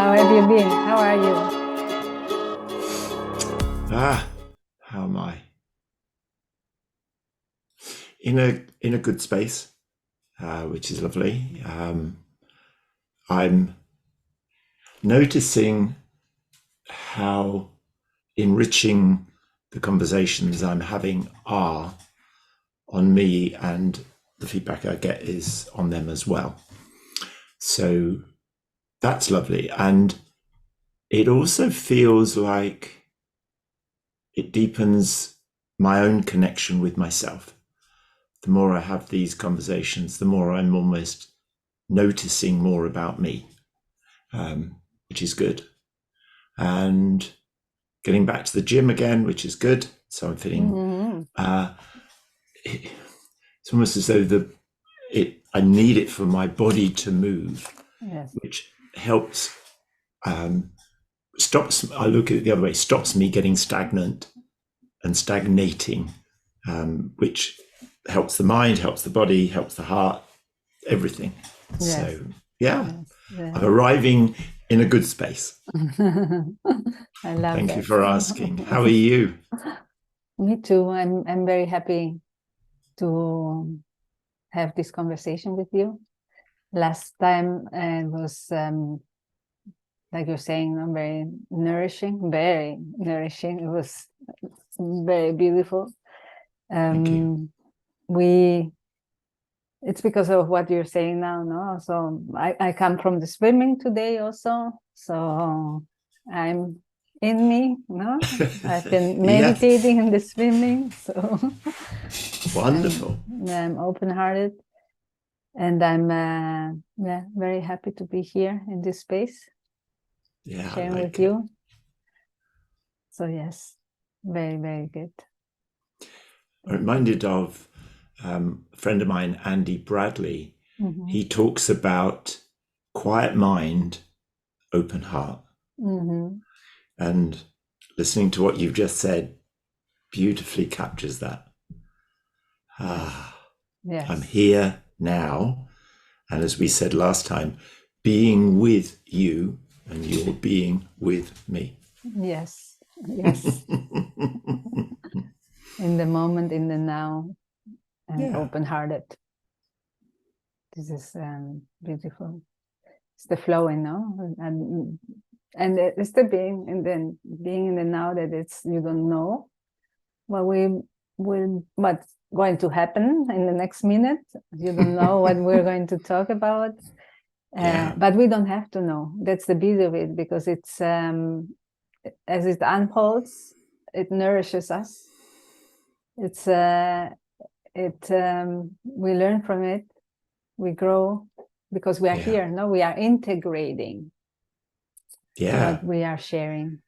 How have you been? How are you? How am I? In a good space, which is lovely. I'm noticing how enriching the conversations I'm having are on me, and the feedback I get is on them as well. So that's lovely. And it also feels like it deepens my own connection with myself. The more I have these conversations, the more I'm almost noticing more about me, which is good. And getting back to the gym again, which is good. So I'm feeling, it's almost as though I need it for my body to move, Yes. which helps, stops, I look at it the other way, stops me getting stagnant and stagnating, which helps the mind, helps the body, helps the heart, everything. Yes. So yeah, Yes. I'm arriving in a good space. I love Thank that. you for asking. How are you? Me too. I'm very happy to have this conversation with you. Last time it was like you're saying, very nourishing, very nourishing. It was very beautiful. Thank you. It's because of what you're saying now, no? So I come from the swimming today also. So I'm in me, no? I've been meditating in the swimming. So wonderful. I'm open-hearted, and I'm very happy to be here in this space, sharing with you. So yes, very, very good. I'm reminded of a friend of mine, Andy Bradley. Mm-hmm. He talks about quiet mind, open heart. Mm-hmm. And listening to what you've just said beautifully captures that. Yes. I'm here now. And as we said last time, being with you, and you're being with me. Yes. Yes. In the moment, in the now, and open-hearted. This is beautiful. It's the flowing, no? And it's the being, and then being in the now, that it's, you don't know what's going to happen in the next minute. You don't know what we're going to talk about. But we don't have to know. That's the beauty of it, because it's as it unfolds, it nourishes us. It's we learn from it, we grow, because we are here. No, we are integrating what we are sharing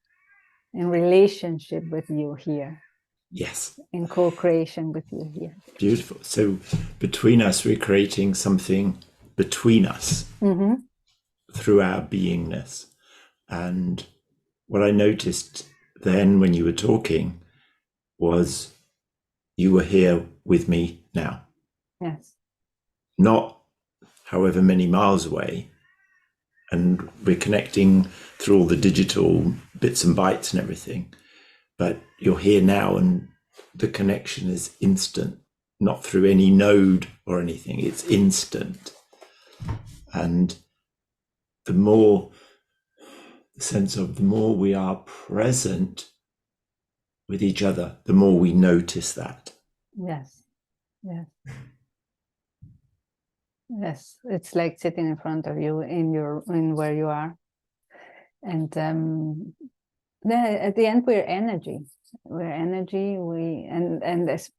in relationship with you here. Yes. In co-creation with you here. Beautiful. So between us, we're creating something between us through our beingness. And what I noticed then when you were talking was you were here with me now. Yes. Not however many miles away. And we're connecting through all the digital bits and bytes and everything. But you're here now, and the connection is instant, not through any node or anything. It's instant. And the more we are present with each other, the more we notice that. Yes. Yes. Yes. It's like sitting in front of you in where you are. And at the end, we're energy. We're energy. And as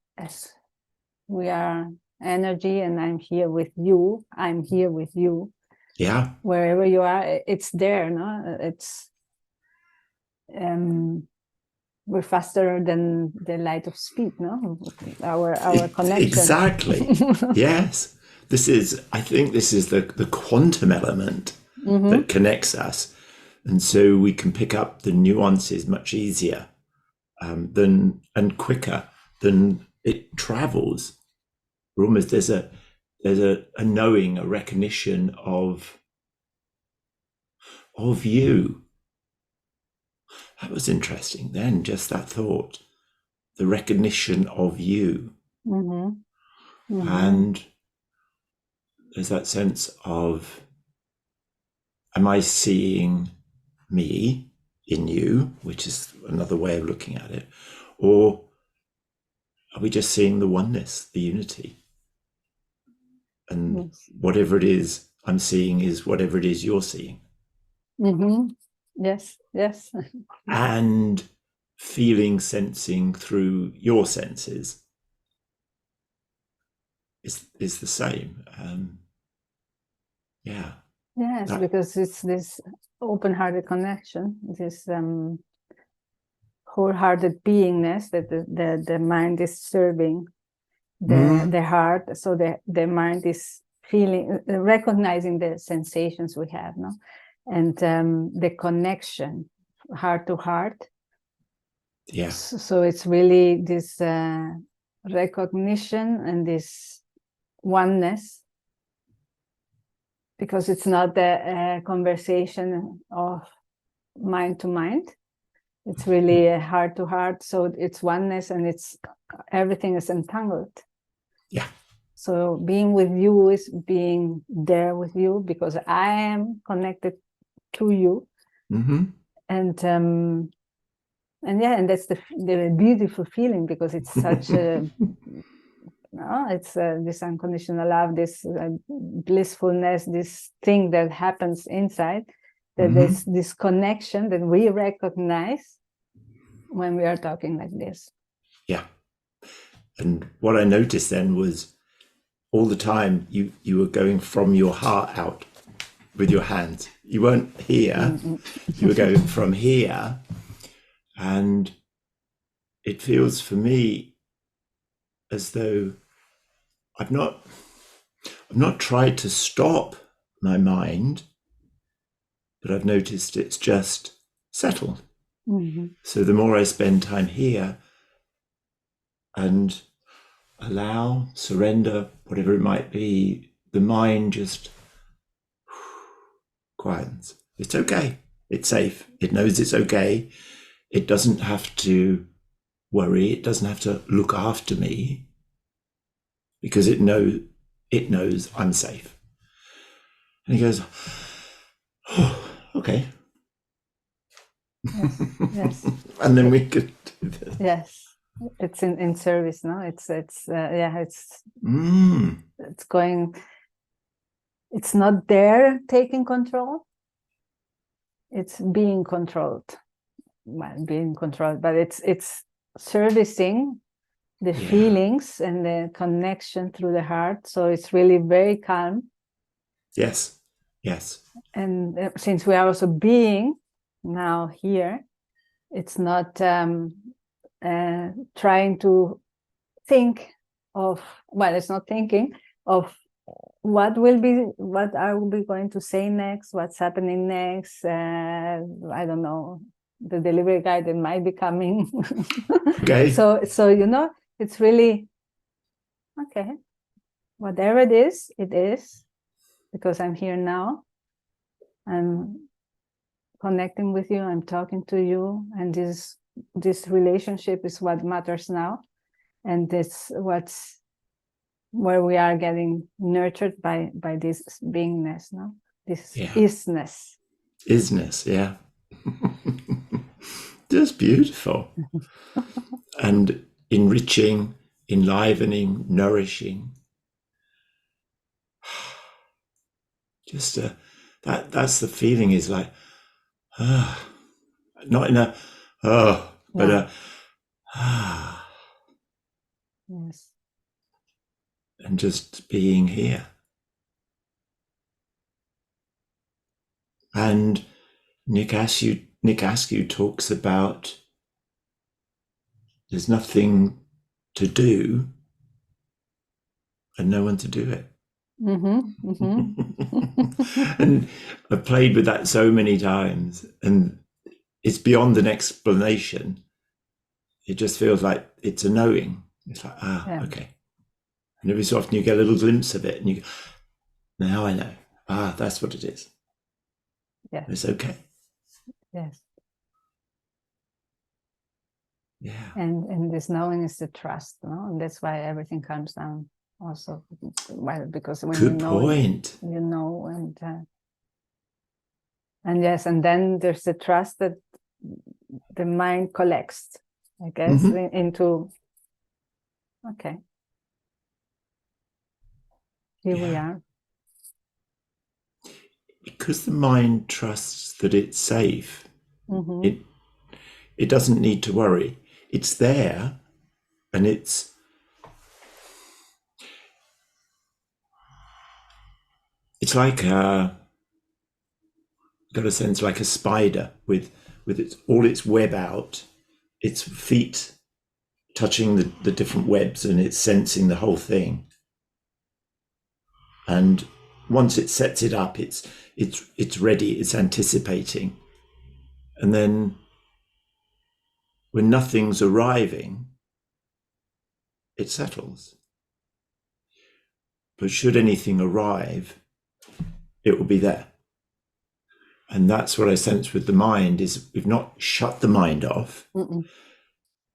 we are energy, and I'm here with you. I'm here with you. Yeah. Wherever you are, it's there. No, it's we're faster than the light of speed. No, our connection. Exactly. Yes. I think this is the quantum element that connects us. And so we can pick up the nuances much easier and quicker than it travels. We're almost, there's a knowing, a recognition of of you. That was interesting then, just that thought, the recognition of you. And there's that sense of, am I seeing me in you, which is another way of looking at it, or are we just seeing the oneness, the unity? And whatever it is I'm seeing is whatever it is you're seeing. Yes, yes. And feeling, sensing through your senses is the same. Yes, because it's this open-hearted connection, this wholehearted beingness that the mind is serving the heart. So the mind is feeling, recognizing the sensations we have, no, and the connection, heart to heart. Yeah. So it's really this recognition and this oneness, because it's not the conversation of mind to mind. It's really a heart to heart. So it's oneness, and it's everything is entangled. Yeah. So being with you is being there with you, because I am connected to you. And that's the beautiful feeling, because it's such a it's this unconditional love, this blissfulness, this thing that happens inside, that there's this connection that we recognize when we are talking like this. Yeah. And what I noticed then was, all the time you were going from your heart out with your hands. You weren't here. You were going from here. And it feels for me as though I've not tried to stop my mind, but I've noticed it's just settled. So the more I spend time here and allow, surrender, whatever it might be, the mind just quietens. It's okay. It's safe. It knows it's okay. It doesn't have to worry. It doesn't have to look after me, because it knows I'm safe. And he goes, oh, okay. Yes. And then we could do this. Yes. It's in service, no? It's going, it's not there taking control. It's being controlled. Well, being controlled, but it's servicing the feelings and the connection through the heart. So it's really very calm. Yes. And since we are also being now here, it's not trying to think of, it's not thinking of what I will be going to say next, what's happening next. I don't know, the delivery guy that might be coming. Okay. So it's really okay. Whatever it is, because I'm here now. I'm connecting with you. I'm talking to you, and this relationship is what matters now, and this where we are getting nurtured by this beingness, no? This isness. Isness, yeah. Just beautiful. And enriching, enlivening, nourishing. Just that's the feeling, is like, not in a but yes. And just being here. And Nick Askew talks about there's nothing to do and no one to do it. And I've played with that so many times, and it's beyond an explanation. It just feels like it's a knowing. It's like, okay. And every so often you get a little glimpse of it, and you go, now I know. That's what it is. Yes. It's okay. Yes. Yeah. And this knowing is the trust, no? And that's why everything comes down also. Well, because when Good you know, point. you know, and yes, and then there's the trust that the mind collects, I guess, into, okay, here we are. Because the mind trusts that it's safe, it doesn't need to worry. It's there, and it's like got a sense like a spider with all its web out, its feet touching the different webs, and it's sensing the whole thing. And once it sets it up, it's ready, it's anticipating. And then when nothing's arriving, it settles. But should anything arrive, it will be there. And that's what I sense with the mind, is we've not shut the mind off.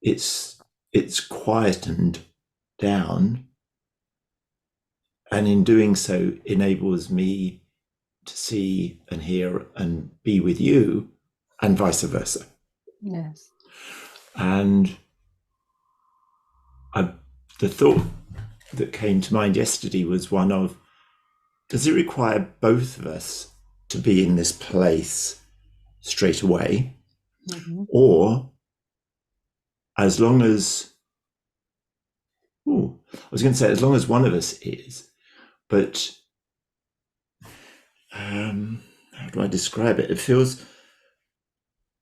It's quietened down, and in doing so enables me to see and hear and be with you, and vice versa. Yes. And the thought that came to mind yesterday was one of, does it require both of us to be in this place straight away? Or as long as, I was going to say, as long as one of us is, but how do I describe it? It feels,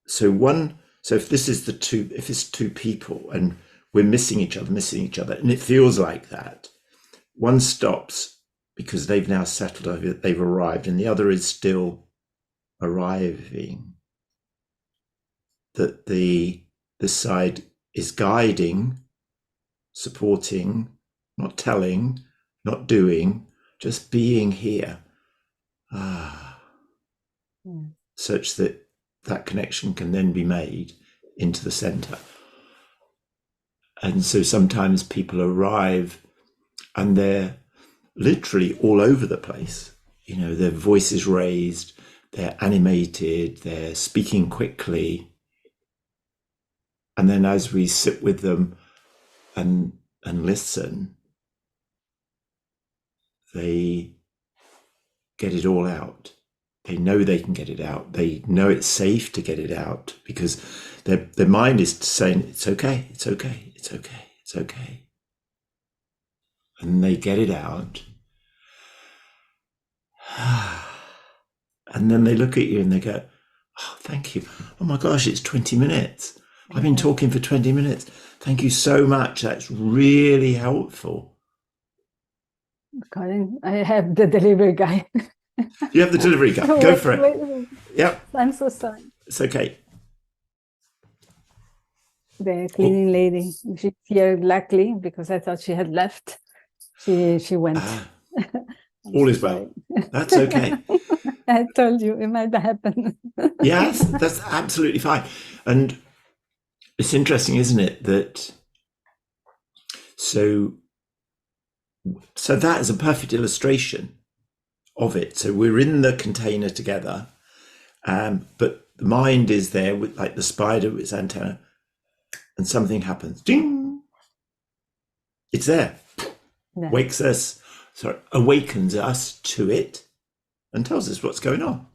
so if this is if it's two people and we're missing each other, and it feels like that, one stops because they've now settled, they've arrived, and the other is still arriving. That this side is guiding, supporting, not telling, not doing, just being here. Such that connection can then be made into the center. And so sometimes people arrive and they're literally all over the place. You know, their voice is raised, they're animated, they're speaking quickly. And then as we sit with them and listen, they get it all out. They know they can get it out. They know it's safe to get it out because their mind is saying, it's okay, it's okay, it's okay, it's okay. And they get it out. And then they look at you and they go, oh, thank you. Oh my gosh, it's 20 minutes. I've been talking for 20 minutes. Thank you so much. That's really helpful. Colin, I have the delivery guy. You have the delivery guy. Go for it. Wait. Yep. I'm so sorry. It's okay. The cleaning lady. She's here luckily because I thought she had left. She went. All is well. That's okay. I told you it might happen. Yes, that's absolutely fine. And it's interesting, isn't it, that so that is a perfect illustration of it. So we're in the container together, but the mind is there with like the spider with its antenna, and something happens. Ding! It's there. Yeah. Awakens us to it and tells us what's going on.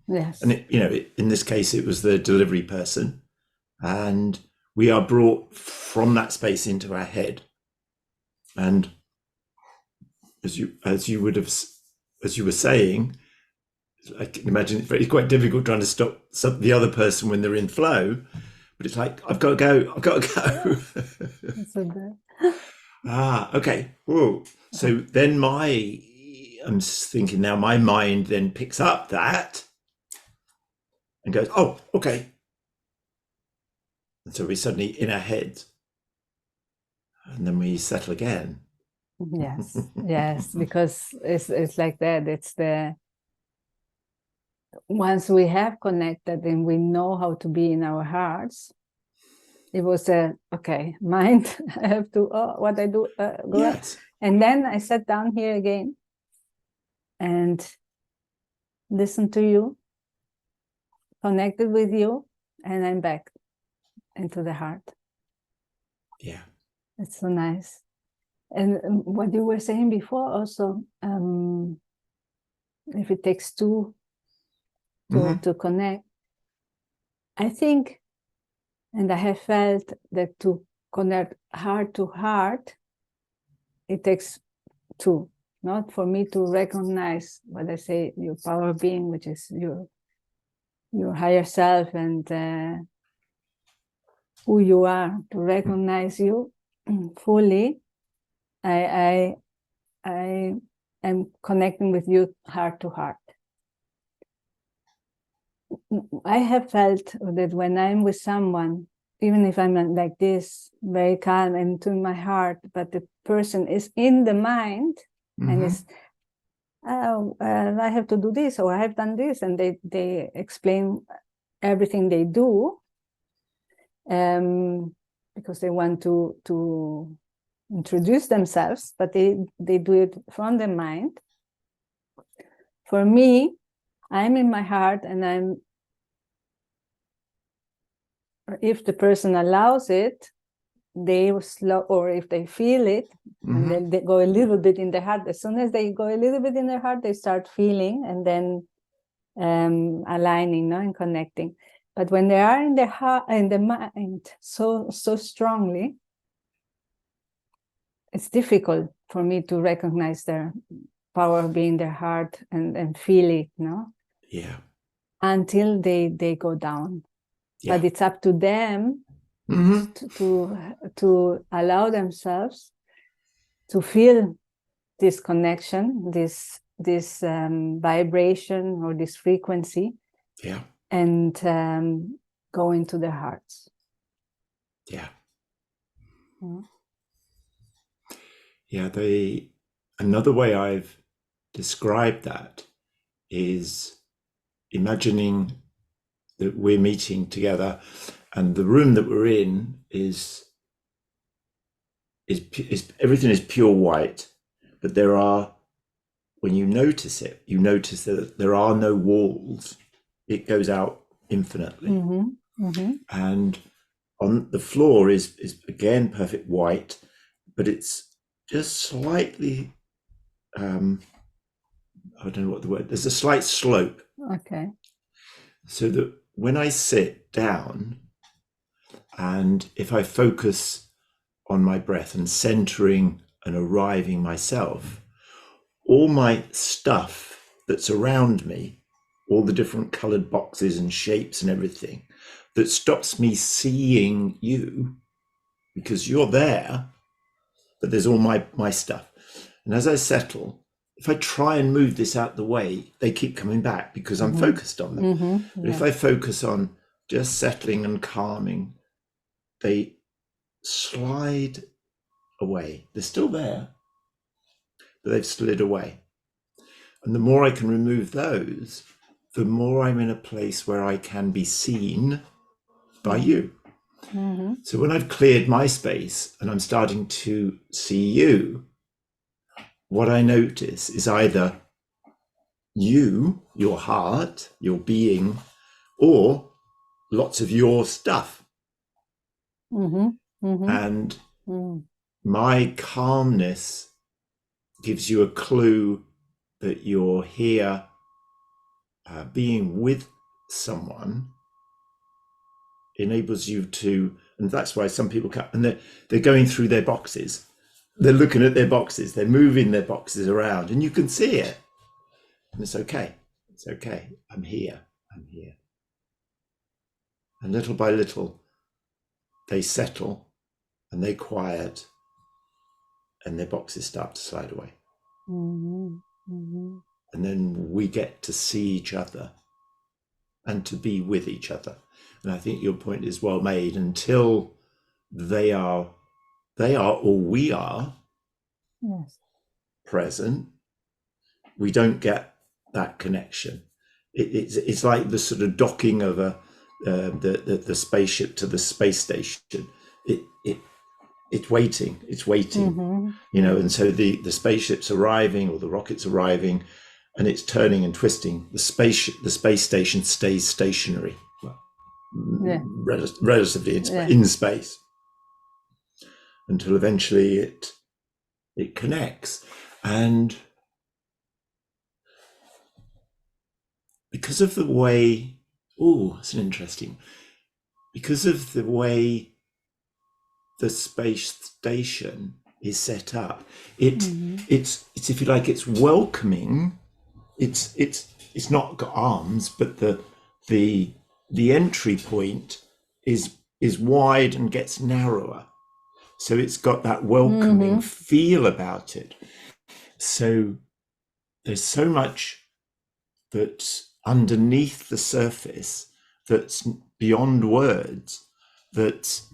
Yes. And in this case, it was the delivery person, and we are brought from that space into our head. And as you were saying, I can imagine it's quite difficult trying to stop the other person when they're in flow, but it's like, I've got to go. That's so good. Okay. Whoa. So then I'm thinking now my mind then picks up that and goes, oh, okay. And so we're suddenly in our heads. And then we settle again. Yes, yes, because it's like that. It's once we have connected and we know how to be in our hearts, it was okay, mind, I have to, what I do, go up. Yes. And then I sat down here again and listened to you, connected with you, and I'm back into the heart. Yeah. It's so nice. And what you were saying before also, if it takes two to connect, I think, and I have felt that to connect heart to heart, it takes two. Not for me to recognize what I say, your power of being, which is your higher self and who you are, to recognize you fully. I am connecting with you heart to heart. I have felt that when I'm with someone, even if I'm like this, very calm and to my heart, but the person is in the mind and is, I have to do this, or I have done this, and they explain everything they do, because they want to introduce themselves, but they do it from the mind. For me, I'm in my heart, and if the person allows it, they slow, or if they feel it, and then they go a little bit in the heart. As soon as they go a little bit in their heart, they start feeling and then aligning, and connecting. But when they are in the heart, in the mind, so strongly, it's difficult for me to recognize their power of being their heart and feel it, Yeah. until they go down. Yeah. But it's up to them to allow themselves to feel this connection, this vibration or this frequency, and go into their hearts. Yeah. Mm. Yeah. Another way I've described that is imagining that we're meeting together, and the room that we're in is everything is pure white, but there are, when you notice it, you notice that there are no walls. It goes out infinitely. And on the floor is again perfect white, but it's just slightly, I don't know what the word, there's a slight slope. Okay. So that when I sit down, and if I focus on my breath and centering and arriving myself, all my stuff that's around me, all the different colored boxes and shapes and everything that stops me seeing you, because you're there, but there's all my stuff. And as I settle, if I try and move this out the way, they keep coming back because I'm focused on them. But if I focus on just settling and calming, they slide away. They're still there, but they've slid away. And the more I can remove those, the more I'm in a place where I can be seen by you. So when I've cleared my space and I'm starting to see you, what I notice is either you, your heart, your being, or lots of your stuff. And my calmness gives you a clue that you're here being with someone, enables you to, and that's why some people come and they're going through their boxes. They're looking at their boxes, they're moving their boxes around, and you can see it. And it's okay. It's okay. I'm here. I'm here. And little by little, they settle and they quiet, and their boxes start to slide away. And then we get to see each other and to be with each other. And I think your point is well made. Until they are or we are present, we don't get that connection. it's like the sort of docking of the spaceship to the space station. It's waiting, you know, and so the spaceship's arriving, or the rocket's arriving, and it's turning and twisting. The space station stays stationary, relatively in space, until eventually it connects. And because of the way, it's an interesting, because of the way the space station is set up, it's if you like, it's welcoming. It's not got arms, but the entry point is wide and gets narrower, so it's got that welcoming feel about it. So there's so much that's underneath the surface, that's beyond words, that's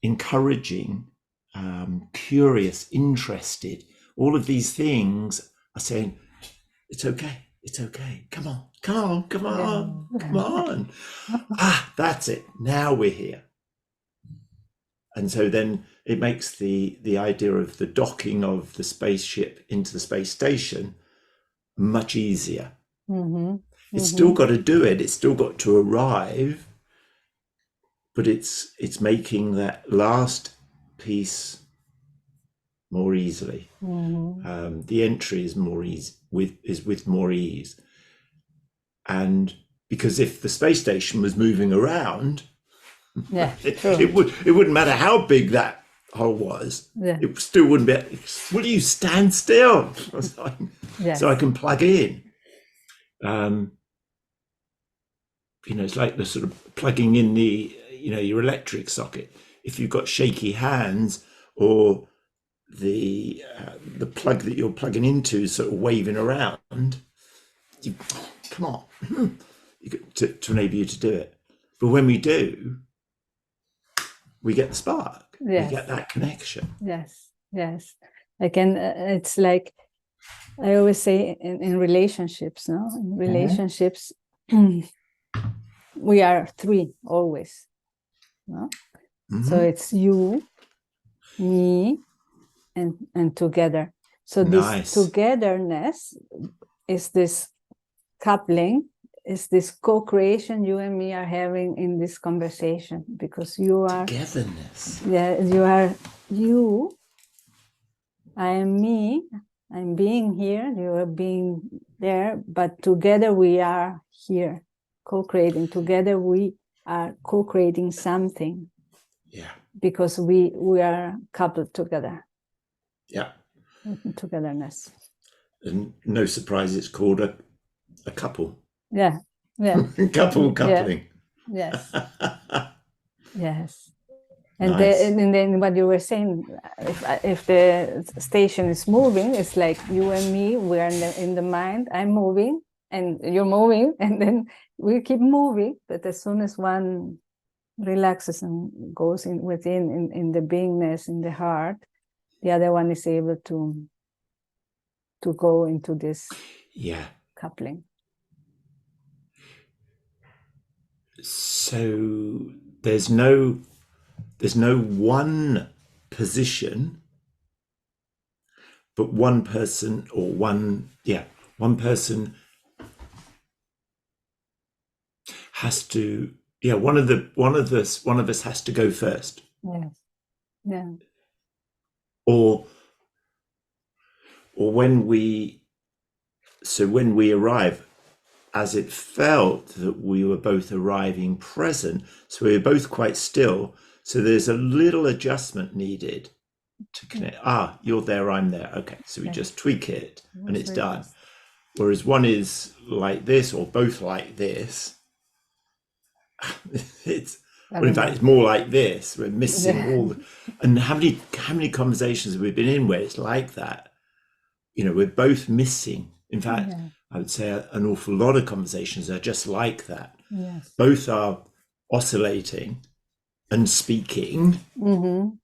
encouraging, curious, interested. All of these things are saying, it's okay, come on. That's it, now we're here. And so then it makes the idea of the docking of the spaceship into the space station much easier. It's still got to do it, it's still got to arrive, but it's making that last piece more easily. The entry is more easy, with more ease. And because if the space station was moving around, it wouldn't matter how big that hole was. It still wouldn't be. Will you stand still so I can plug in? You know, it's like the sort of plugging in the, you know, your electric socket. If you've got shaky hands, or the plug that you're plugging into is sort of waving around, come on, to enable you to do it. But when we do, we get the spark. We get that connection. Yes. Again, it's like I always say in relationships, no? In relationships, we are three always, no? So it's you, me, and together. So this togetherness is this coupling, is this co-creation you and me are having in this conversation, because you are togetherness. Yeah, you are you, I am me, I'm being here, you are being there, but together we are here, co-creating. Together we are co-creating something. Because we are coupled together. Togetherness. And no surprise, it's called a couple. Coupling. Coupling. Yes. And, nice. And then what you were saying, if the station is moving, it's like you and me, we are in the mind, I'm moving and you're moving, and then we keep moving. But as soon as one relaxes and goes within the beingness, in the heart, the other one is able to go into this coupling. So there's no one position, but one person, or one person has to, one of us has to go first. Or when we arrive, as it felt that we were both arriving present, so we were both quite still, so there's a little adjustment needed to connect. You're there, I'm there, okay, so we just tweak it and it's done. Whereas one is like this, or both like this, in fact it's more like this. We're missing all and how many conversations have we been in where it's like that? You know, we're both missing. In fact, I would say an awful lot of conversations are just like that. Both are oscillating and speaking, and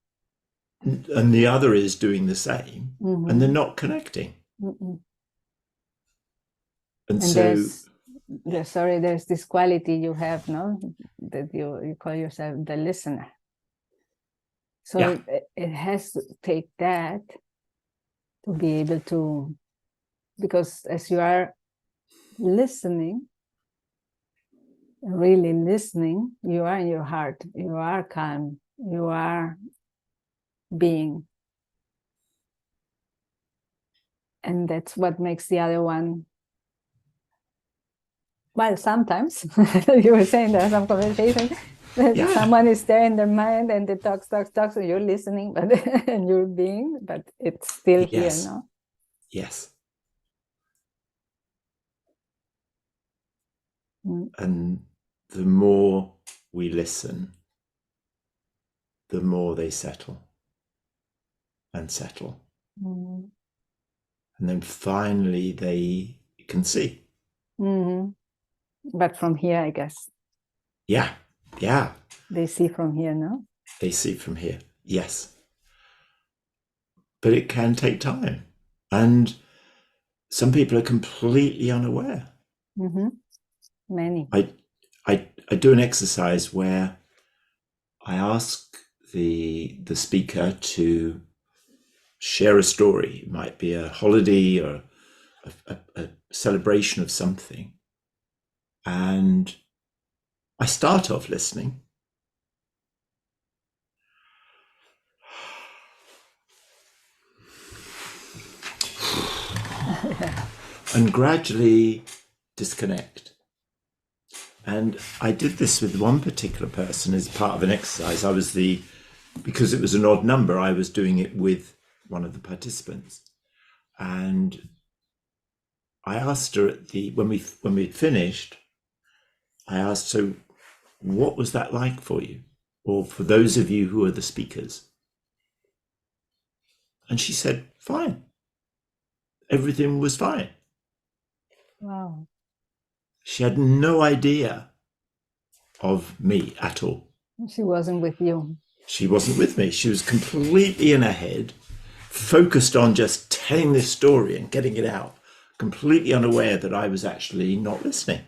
the other is doing the same, and they're not connecting. And so there's this quality you have, no, that you call yourself the listener. So Yeah. it has to take that to be able to, because as you are listening, really listening, you are in your heart, you are calm, you are being. And that's what makes the other one, well, sometimes, you were saying there are some conversations that Yeah. someone is there in their mind and they talks, and you're listening, but and you're being, but it's still here, Yes. no? Yes. Mm. And the more we listen, the more they settle and settle. Mm. And then finally they can see. Mm-hmm. But from here, I guess. Yeah. Yeah. They see from here, no? They see from here. Yes. But it can take time. And some people are completely unaware. Mm-hmm. Many. I do an exercise where I ask the speaker to share a story. It might be a holiday or a celebration of something. And I start off listening. And gradually disconnect. And I did this with one particular person as part of an exercise. Because it was an odd number, I was doing it with one of the participants. And I asked her when we'd finished, I asked, so what was that like for you? Or for those of you who are the speakers? And she said, fine. Everything was fine. Wow. She had no idea of me at all. She wasn't with you. She wasn't with me. She was completely in her head, focused on just telling this story and getting it out, completely unaware that I was actually not listening.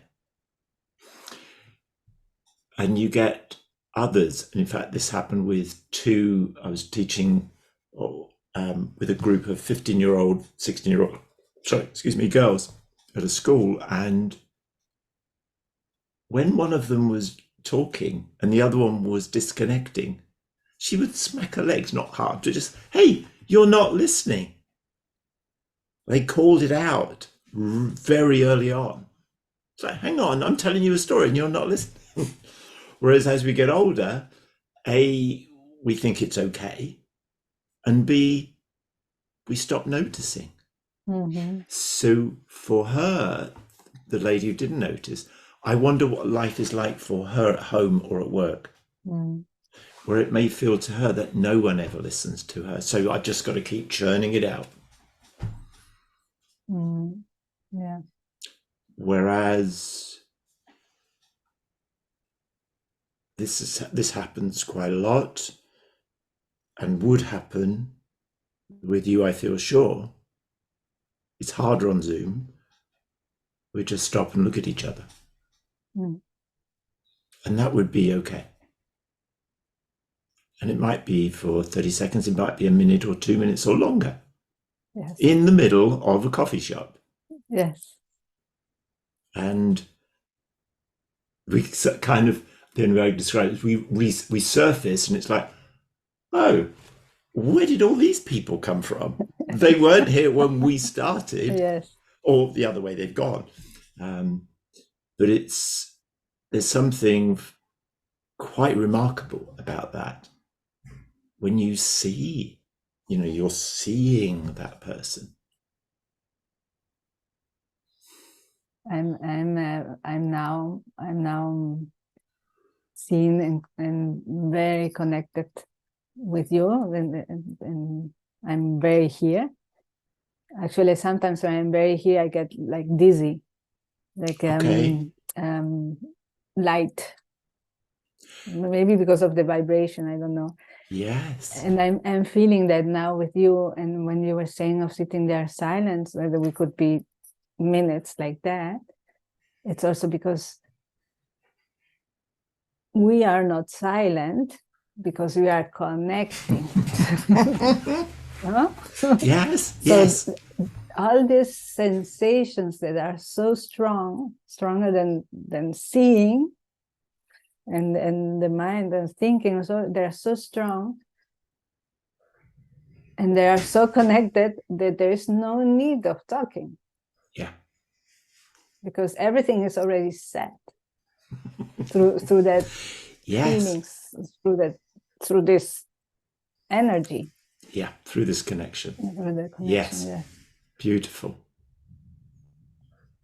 And you get others. And in fact, this happened with two. I was teaching with a group of 15-year-old, 16-year-old, girls at a school. And when one of them was talking and the other one was disconnecting, she would smack her legs, not hard, but just, hey, you're not listening. They called it out very early on. It's like, hang on, I'm telling you a story and you're not listening. Whereas as we get older, A, we think it's okay, and B, we stop noticing. Mm-hmm. So for her, the lady who didn't notice, I wonder what life is like for her at home or at work, where it may feel to her that no one ever listens to her. So I just got to keep churning it out. Yeah. Whereas this happens quite a lot and would happen with you, I feel sure. It's harder on Zoom. We just stop and look at each other. And that would be okay. And it might be for 30 seconds, it might be a minute or 2 minutes or longer. Yes. In the middle of a coffee shop. Yes. And we kind of, the only way I describe it is we surface and it's like, oh, where did all these people come from? They weren't here when we started. Yes. Or the other way, they've gone. But there's something quite remarkable about that. When you see, you're seeing that person. I'm now seen and very connected with you, and I'm very here. Actually, sometimes when I'm very here, I get like dizzy, like light. Maybe because of the vibration, I don't know. Yes. And I'm feeling that now with you. And when you were saying of sitting there silence, whether we could be minutes like that, it's also because we are not silent, because we are connecting. Huh? Yes, So yes. all these sensations that are so strong, stronger than seeing, and the mind and thinking, so they're so strong, and they are so connected that there is no need of talking. Yeah. Because everything is already set through that Yes. feelings, through this energy. Yeah, through this connection. Through the connection, Yes. yeah. Beautiful.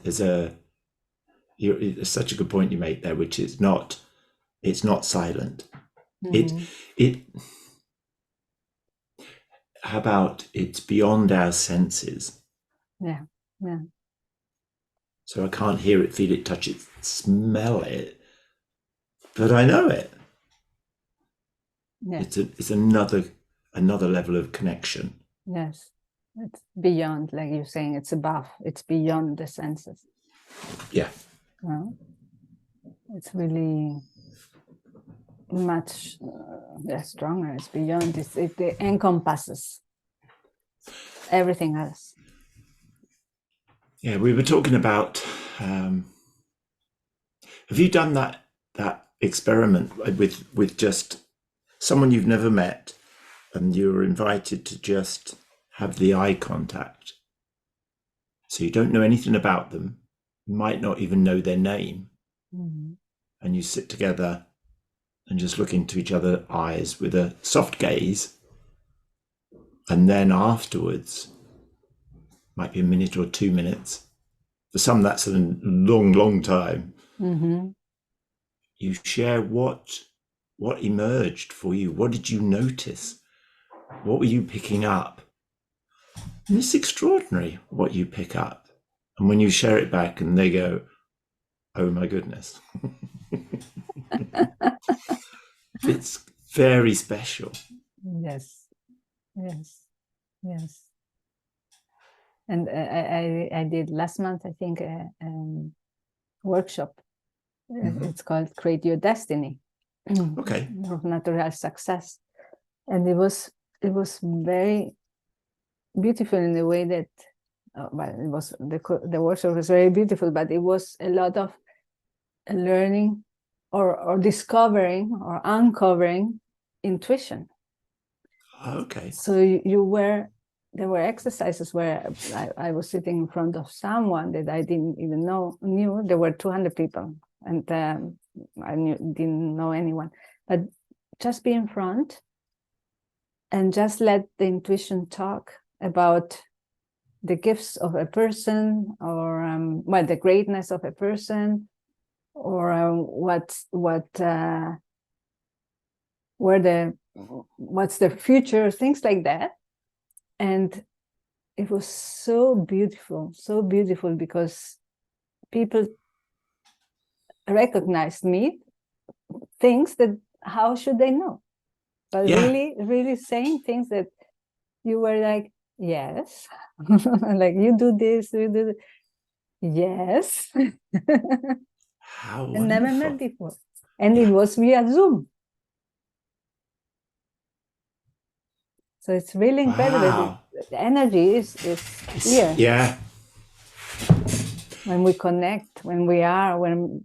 There's it's such a good point you make there, which is it's not silent. Mm-hmm. How about it's beyond our senses? Yeah, yeah. So I can't hear it, feel it, touch it, smell it, but I know it. Yeah. It's another level of connection. Yes, it's beyond, like you're saying, it's above, it's beyond the senses. Yeah. Well, it's really much stronger. It's beyond. It encompasses everything else. Yeah, we were talking about. Have you done that experiment with just someone you've never met, and you're invited to just have the eye contact? So you don't know anything about them, you might not even know their name, Mm-hmm. and you sit together and just look into each other's eyes with a soft gaze, and then afterwards, might be a minute or 2 minutes. For some, that's a long time. Mm-hmm. You share what emerged for you. What did you notice? What were you picking up? And it's extraordinary what you pick up. And when you share it back and they go, oh my goodness. It's very special. Yes, yes, yes. And I did last month, I think, a workshop. Mm-hmm. It's called Create Your Destiny. Okay. Of natural success. And it was very beautiful in the way that, well, it was the workshop was very beautiful, but it was a lot of learning or discovering or uncovering intuition. Okay. So there were exercises where I was sitting in front of someone that I didn't even knew. There were 200 people, and I didn't know anyone, but just be in front and just let the intuition talk about the gifts of a person, or the greatness of a person, or what's the future, things like that. And it was so beautiful because people recognized me, things that how should they know, but Yeah. really saying things that you were like, yes. Like, you do this, you do that. Yes. How wonderful. And never met before. And it was via Zoom. So it's really incredible. Wow. The energy is here. Yeah. When we connect, when we are in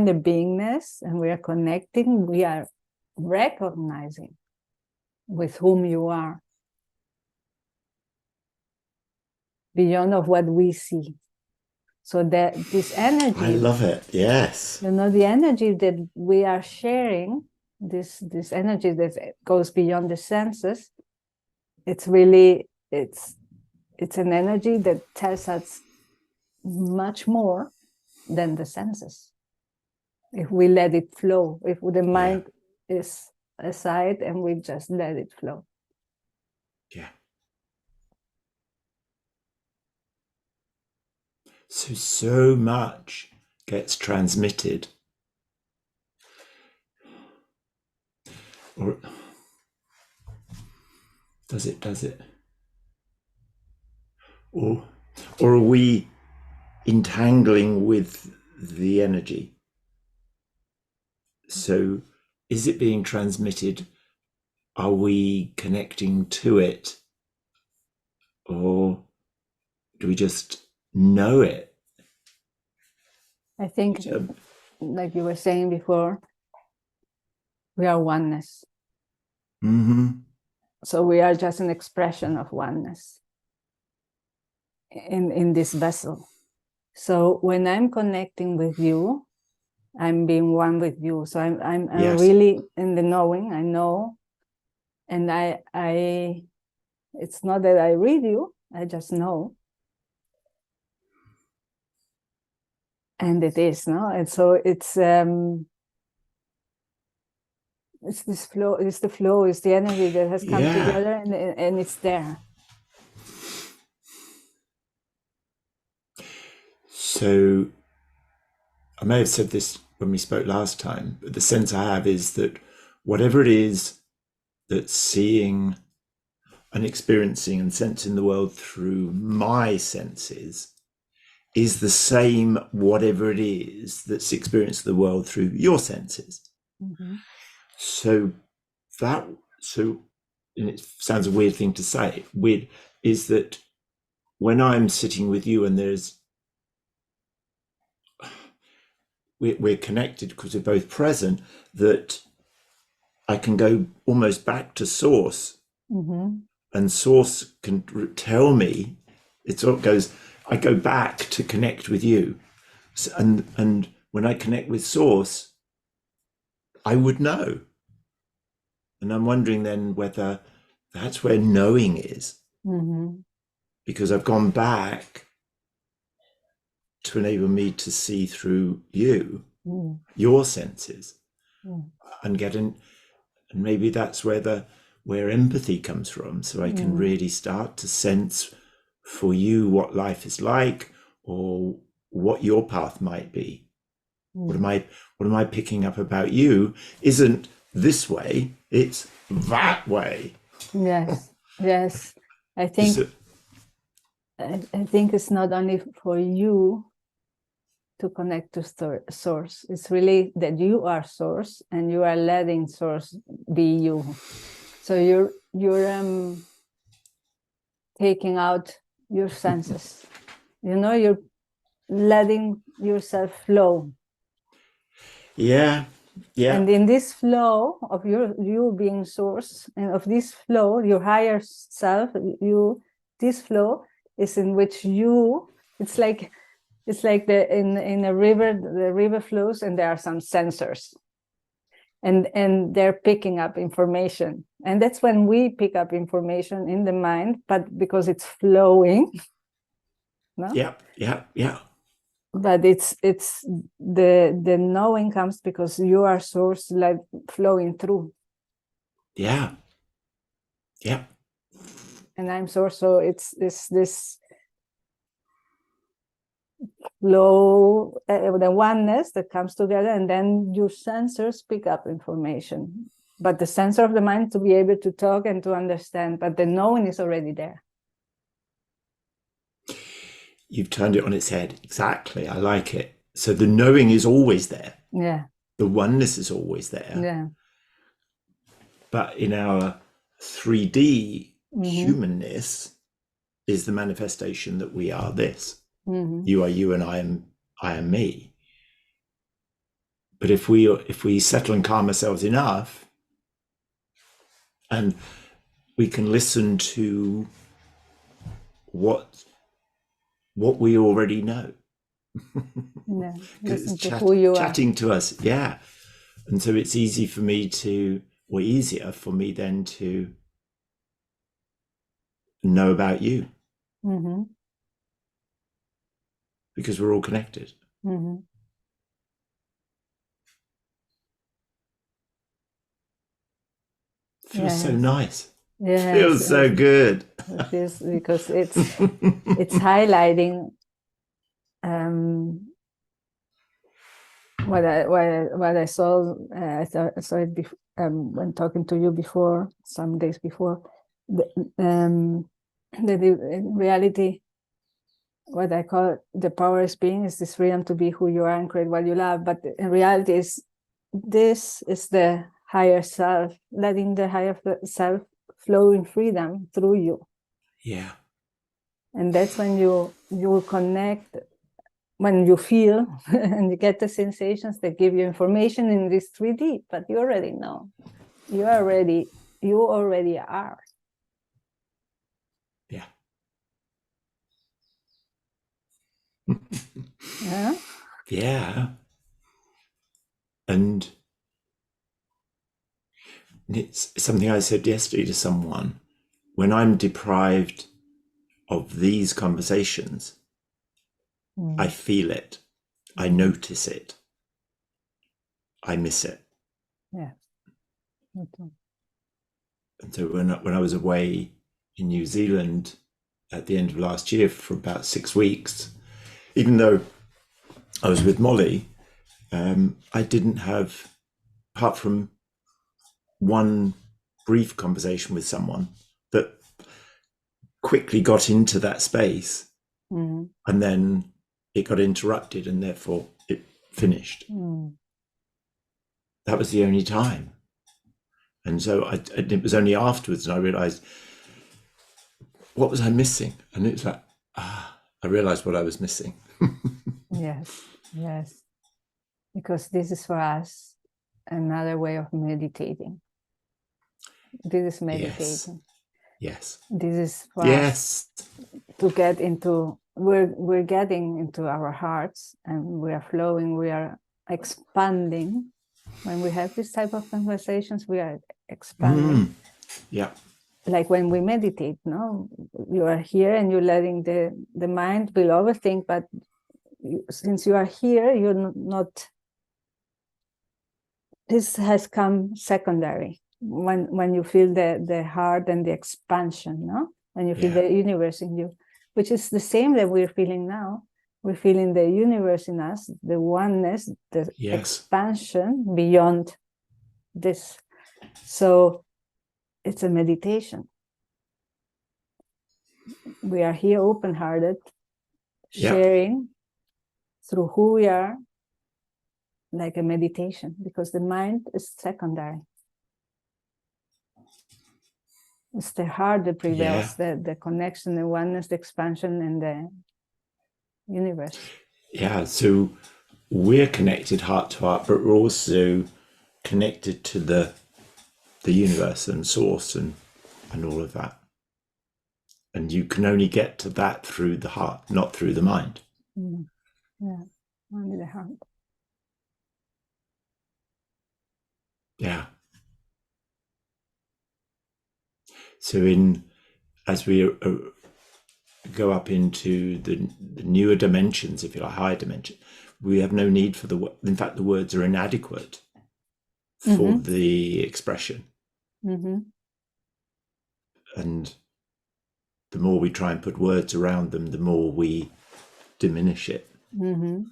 the beingness and we are connecting, we are recognizing with whom you are, beyond of what we see. So that this energy, I love it. Yes. the energy that we are sharing, this energy that goes beyond the senses, it's really it's an energy that tells us much more than the senses, if we let it flow, if the mind is aside and we just let it flow. Yeah. So much gets transmitted, or does it, or are we entangling with the energy. So is it being transmitted? Are we connecting to it? Or do we just know it? I think, like you were saying before, we are oneness. Mm-hmm. So we are just an expression of oneness in this vessel. So when I'm connecting with you, I'm being one with you. So I'm Yes. really in the knowing. I know, and I it's not that I read you. I just know, and it is, no. And so it's this flow. It's the flow. It's the energy that has come together, and it's there. So I may have said this when we spoke last time, but the sense I have is that whatever it is that's seeing and experiencing and sensing the world through my senses is the same whatever it is that's experiencing the world through your senses. Mm-hmm. So and it sounds a weird thing to say, weird, is that when I'm sitting with you and we're connected because we're both present, that I can go almost back to source, Mm-hmm. and source can tell me. It sort of goes, I go back to connect with you, and when I connect with source, I would know. And I'm wondering then whether that's where knowing is, Mm-hmm. because I've gone back to enable me to see through you, your senses, and and maybe that's where empathy comes from. So I can really start to sense for you what life is like, or what your path might be. What am I picking up about you isn't this way, it's that way. Yes. I think it's not only for you to connect to source. It's really that you are source and you are letting source be you. So you're taking out your senses. You're letting yourself flow. Yeah. And in this flow of you being source, and of this flow, your higher self, this flow is in which it's like in a river, the river flows and there are some sensors, and they're picking up information, and that's when we pick up information in the mind, but because it's flowing, no? Yeah. But it's the knowing comes because you are source, like flowing through. Yeah. And I'm source, so it's this flow, the oneness that comes together, and then your sensors pick up information. But the sensor of the mind to be able to talk and to understand, but the knowing is already there. You've turned it on its head. Exactly. I like it. So the knowing is always there. Yeah. The oneness is always there. Yeah. But in our 3D humanness is the manifestation that we are this. You are you and I am me. But if we settle and calm ourselves enough, and we can listen to what we already know. Yeah. It's who you chatting are. to us. Yeah. And so it's easier for me then to know about you. Because we're all connected. Feels so nice. Yes, feels so good. It is, because it's highlighting what I saw. I saw it when talking to you before, some days before. That in reality, what I call the power of being is this freedom to be who you are and create what you love. But in reality, this is the higher self, letting the higher self flow in freedom through you. Yeah. And that's when you connect, when you feel and you get the sensations that give you information in this 3D, but you already know. You already are. Yeah. Yeah. Yeah. And it's something I said yesterday to someone. When I'm deprived of these conversations, I feel it. I notice it. I miss it. Yeah. Okay. And so when I was away in New Zealand at the end of last year for about 6 weeks, even though I was with Molly, I didn't have, apart from one brief conversation with someone that quickly got into that space, and then it got interrupted and therefore it finished. That was the only time. And so it was only afterwards and I realized, what was I missing? And it's like, I realized what I was missing. Yes. Because this is for us another way of meditating. This is meditating. Yes. This is for us to get into, we're getting into our hearts and we are flowing, we are expanding. When we have this type of conversations, we are expanding. Yeah. Like when we meditate, no? You are here and you're letting the mind will overthink, but since you are here, you're not, this has come secondary. When you feel the heart and the expansion, no? When you feel the universe in you, which is the same that we're feeling now. We're feeling the universe in us, the oneness, the expansion beyond this. So it's a meditation. We are here open-hearted, sharing through who we are, like a meditation, because the mind is secondary. It's the heart that prevails, the connection, the oneness, the expansion, and the universe. Yeah, so we're connected heart to heart, but we're also connected to the universe and source and all of that. And you can only get to that through the heart, not through the mind. Yeah, only the heart. Yeah. So as we go up into the newer dimensions, if you like, higher dimension, we have no need for in fact, the words are inadequate for the expression. And the more we try and put words around them, the more we diminish it. You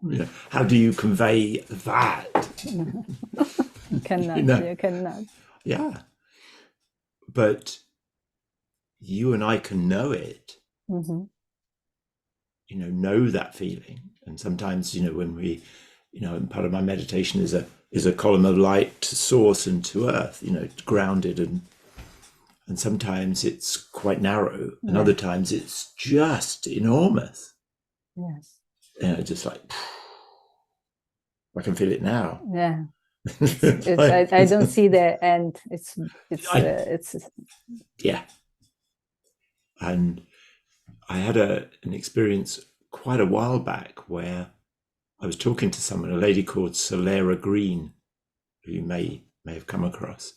know, how do you convey that? You cannot. You cannot. Yeah. But you and I can know it. Know that feeling. And sometimes, when we, part of my meditation is a column of light to source and to earth, grounded, and sometimes it's quite narrow, and other times it's just enormous. Yes. Just like, I can feel it now. Yeah. I don't see the end. It's yeah. And I had an experience quite a while back where I was talking to someone, a lady called Solera Green, who you may have come across.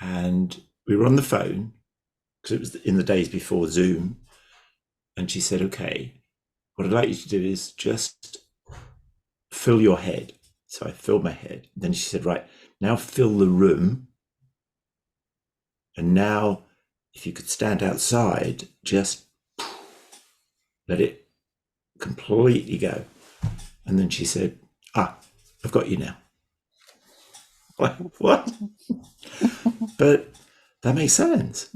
And we were on the phone, because it was in the days before Zoom. And she said, okay, what I'd like you to do is just fill your head. So I filled my head. Then she said, right, now fill the room. And now, if you could stand outside, just let it completely go. And then she said, I've got you now. What? But that makes sense.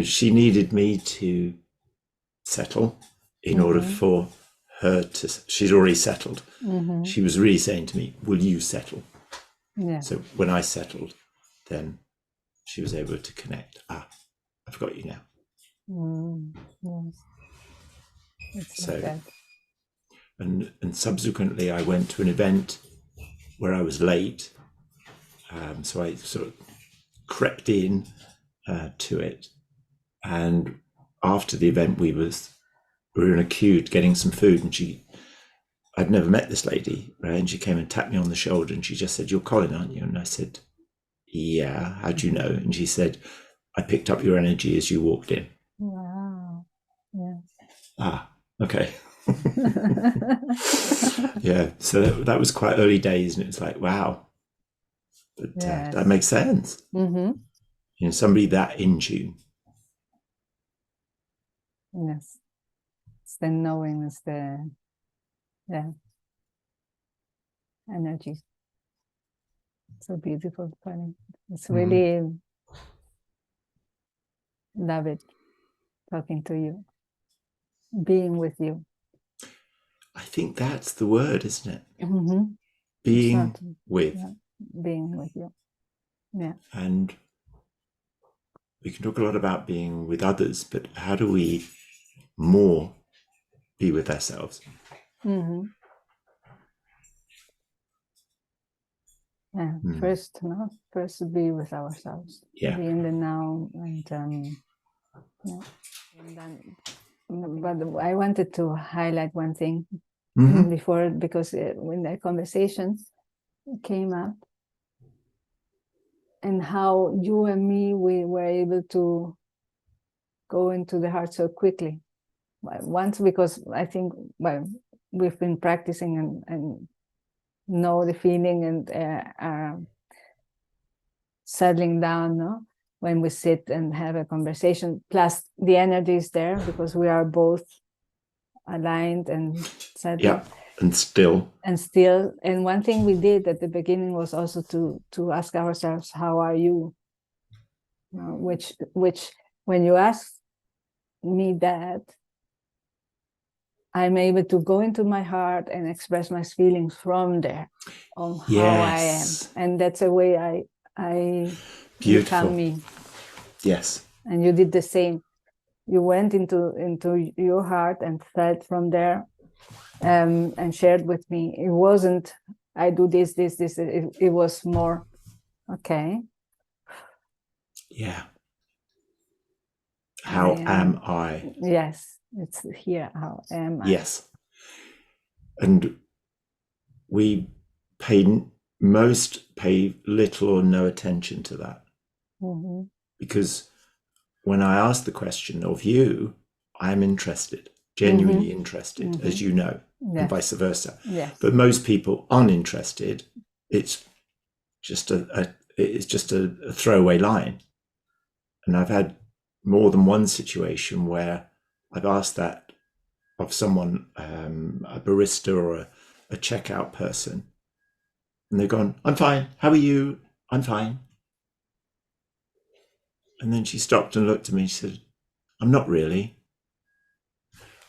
She needed me to settle in order for her to, she's already settled. She was really saying to me, will you settle? Yeah. So when I settled, then she was able to connect. I've got you now. Yes. It's So, like that. and subsequently I went to an event where I was late. So I sort of crept in to it. And after the event, we were in a queue getting some food, and I'd never met this lady, right? And she came and tapped me on the shoulder, and she just said, "You're Colin, aren't you?" And I said, "Yeah, how'd you know?" And she said, "I picked up your energy as you walked in." Wow. Yeah. Okay. Yeah, so that was quite early days, and it's like, wow, but Yes. that makes sense. Somebody that in tune. Yes. It's the knowing, it's the energy. So beautiful, funny. It's really love it talking to you, being with you. I think that's the word, isn't it? Being with. Yeah, being with you. Yeah. And we can talk a lot about being with others, but how do we more be with ourselves? Yeah. First be with ourselves. Yeah. Be in the now, and yeah. And then, but I wanted to highlight one thing before, because when the conversation came up, and how you and me, we were able to go into the heart so quickly. Once, because I think, well, we've been practicing and know the feeling, and settling down, no? When we sit and have a conversation, plus the energy is there because we are both aligned and settled. Yeah, and still. And one thing we did at the beginning was also to ask ourselves, how are you? Which when you ask me that, I'm able to go into my heart and express my feelings from there on how I am. And that's a way I become me. Yes. And you did the same. You went into your heart and felt from there, and shared with me. It wasn't, I do this. It was more, okay. Yeah. How am I? Yes, it's here. How am I? Yes. And we pay little or no attention to that. Because when I ask the question of you, I'm interested, genuinely interested, as you know, and vice versa. Yes. But most people aren't interested. It's just a throwaway line. And I've had more than one situation where I've asked that of someone, a barista or a checkout person, and they've gone, "I'm fine. How are you?" "I'm fine." And then she stopped and looked at me and she said, "I'm not really."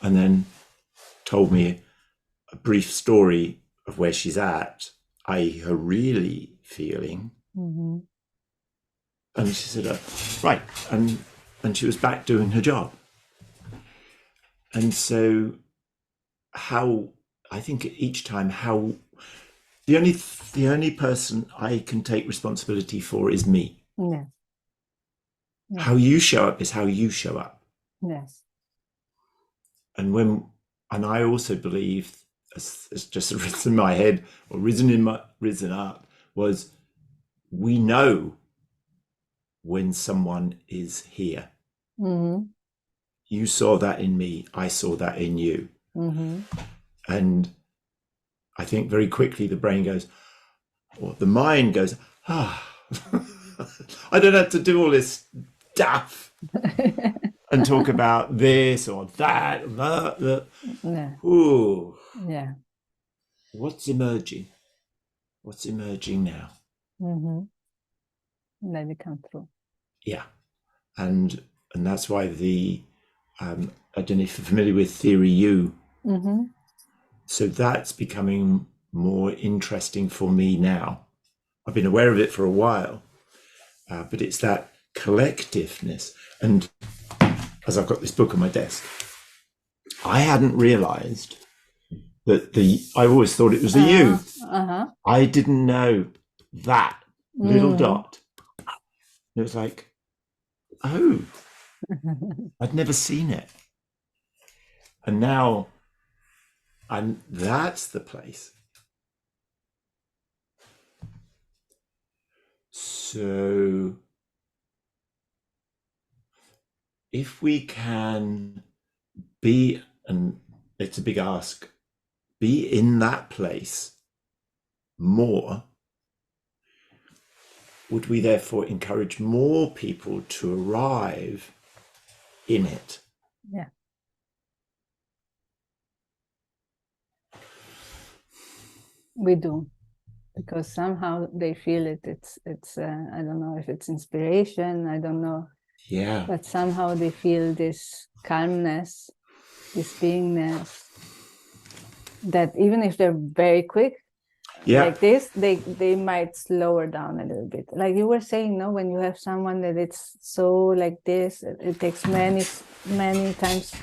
And then told me a brief story of where she's at, i.e. her really feeling. And she said, right. And she was back doing her job. And so I think each time the only person I can take responsibility for is me. Yeah. How you show up is how you show up. Yes. And I also believe, it's just risen in my head, or risen up, was we know when someone is here. You saw that in me, I saw that in you. And I think very quickly the brain goes, or the mind goes, I don't have to do all this stuff and talk about this or that. Yeah. Ooh. Yeah. What's emerging? What's emerging now? Let it come through. Yeah. And that's why the I don't know if you're familiar with Theory U. Mm-hmm. So that's becoming more interesting for me now. I've been aware of it for a while, but it's that collectiveness. And as I've got this book on my desk, I hadn't realized that I always thought it was the U. I didn't know that little dot. It was like, oh, I'd never seen it. And now that's the place. So if we can be, and it's a big ask, be in that place more, would we therefore encourage more people to arrive in it? Yeah. We do, because somehow they feel it. It's I don't know if it's inspiration, I don't know. Yeah. But somehow they feel this calmness, this beingness, that even if they're very quick, like this, they might slow down a little bit. Like you were saying, no, when you have someone that it's so like this, it takes many times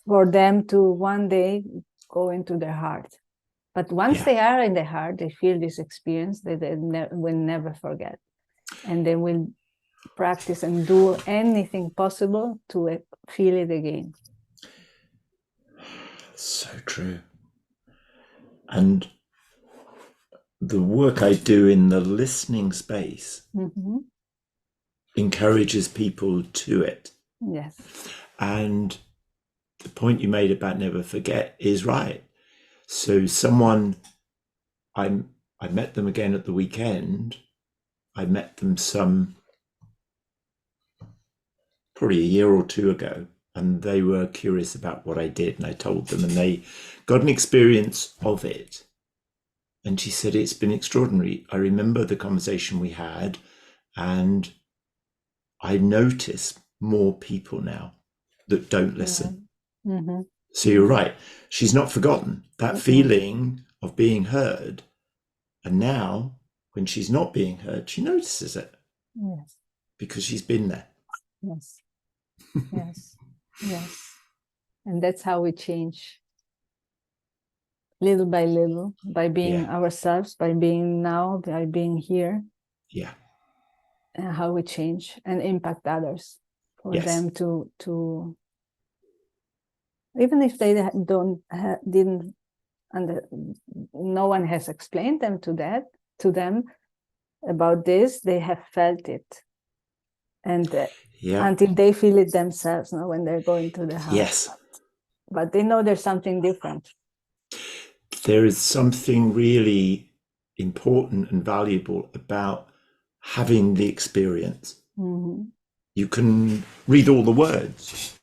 for them to one day go into their heart. But once they are in their heart, they feel this experience that they will never forget. And they will practice and do anything possible to feel it again. So true. And the work I do in the listening space encourages people to it. Yes. And the point you made about never forget is right. So someone, I met them again at the weekend. I met them probably a year or two ago, and they were curious about what I did, and I told them, and they got an experience of it. And she said, it's been extraordinary. I remember the conversation we had, and I notice more people now that don't listen. Mm-hmm. So you're right. She's not forgotten that feeling of being heard. And now, when she's not being heard, she notices it. Yes. Because she's been there. Yes. Yes. Yes. And that's how we change. Little by little, by being ourselves, by being now, by being here. Yeah. And how we change and impact others for them to even if they didn't, and no one has explained them to them about this, they have felt it, and until they feel it themselves, when they're going to the house. Yes, but they know there's something different. There is something really important and valuable about having the experience. You can read all the words,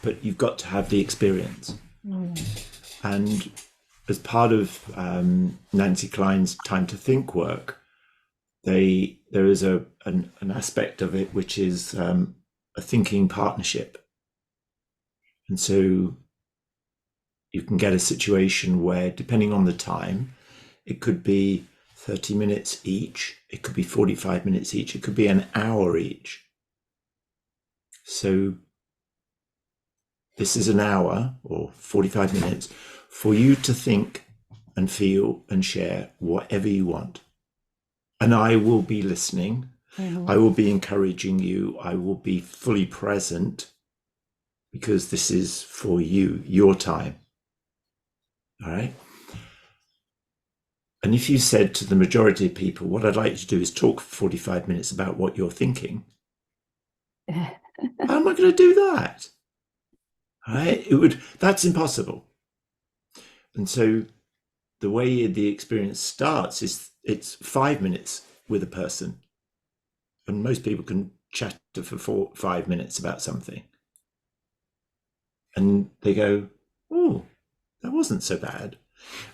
but you've got to have the experience. And as part of Nancy Klein's Time to Think work, there is an aspect of it which is a thinking partnership. And so you can get a situation where, depending on the time, it could be 30 minutes each, it could be 45 minutes each, it could be an hour each. So this is an hour or 45 minutes for you to think and feel and share whatever you want. And I will be listening. I will be encouraging you. I will be fully present, because this is for you, your time. All right. And if you said to the majority of people, what I'd like you to do is talk for 45 minutes about what you're thinking, how am I going to do that? All right. That's impossible. And so the way the experience starts is it's 5 minutes with a person. And most people can chat for 5 minutes about something. And they go, oh, that wasn't so bad.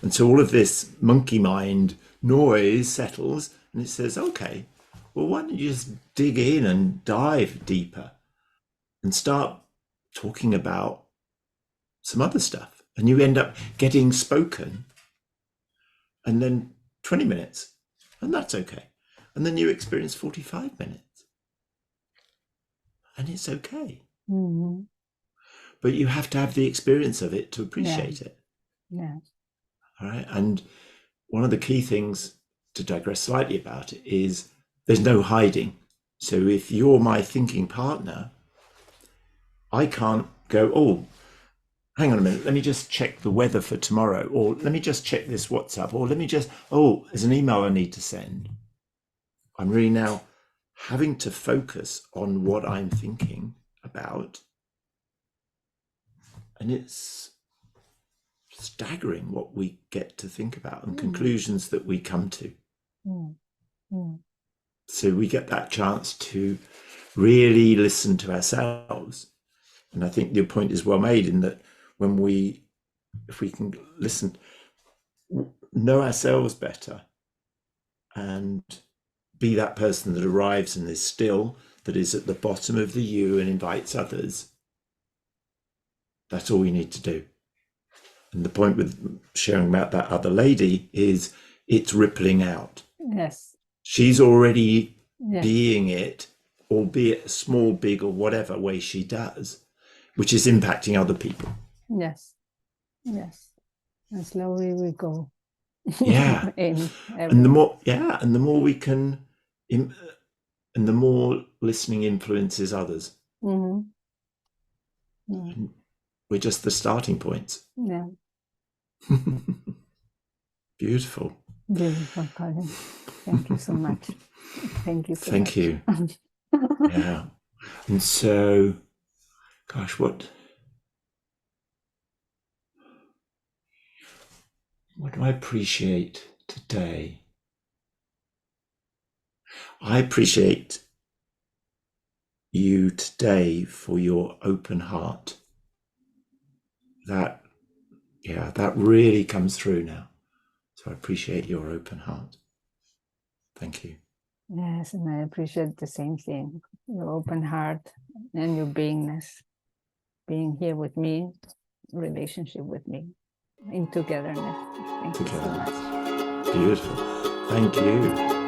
And so all of this monkey mind noise settles, and it says, okay, well, why don't you just dig in and dive deeper and start talking about some other stuff, and you end up getting spoken, and then 20 minutes, and that's okay. And then you experience 45 minutes, and it's okay. Mm-hmm. But you have to have the experience of it to appreciate it. Yeah. All right. And one of the key things, to digress slightly about it, is there's no hiding. So if you're my thinking partner, I can't go, oh, hang on a minute, let me just check the weather for tomorrow, or let me just check this WhatsApp, or let me just, oh, there's an email I need to send. I'm really now having to focus on what I'm thinking about. And it's staggering what we get to think about and conclusions that we come to. So we get that chance to really listen to ourselves. And I think your point is well made, in that if we can listen, know ourselves better, and be that person that arrives and is still, that is at the bottom of the U and invites others, that's all we need to do. And the point with sharing about that other lady is it's rippling out. Yes. She's already being it, albeit small, big, or whatever way she does, which is impacting other people. Yes. Yes. And slowly we go. Yeah. And the more we can, and the more listening influences others. Mm-hmm. Yeah. And we're just the starting points. Yeah. Beautiful. Beautiful, Colin. Thank you so much. Thank you so much. Thank you. Yeah. And so, gosh, what do I appreciate today? I appreciate you today for your open heart. That really comes through now. So I appreciate your open heart. Thank you. Yes, and I appreciate the same thing. Your open heart and your beingness, being here with me, relationship with me, in togetherness. Thank you so much. Beautiful. Thank you.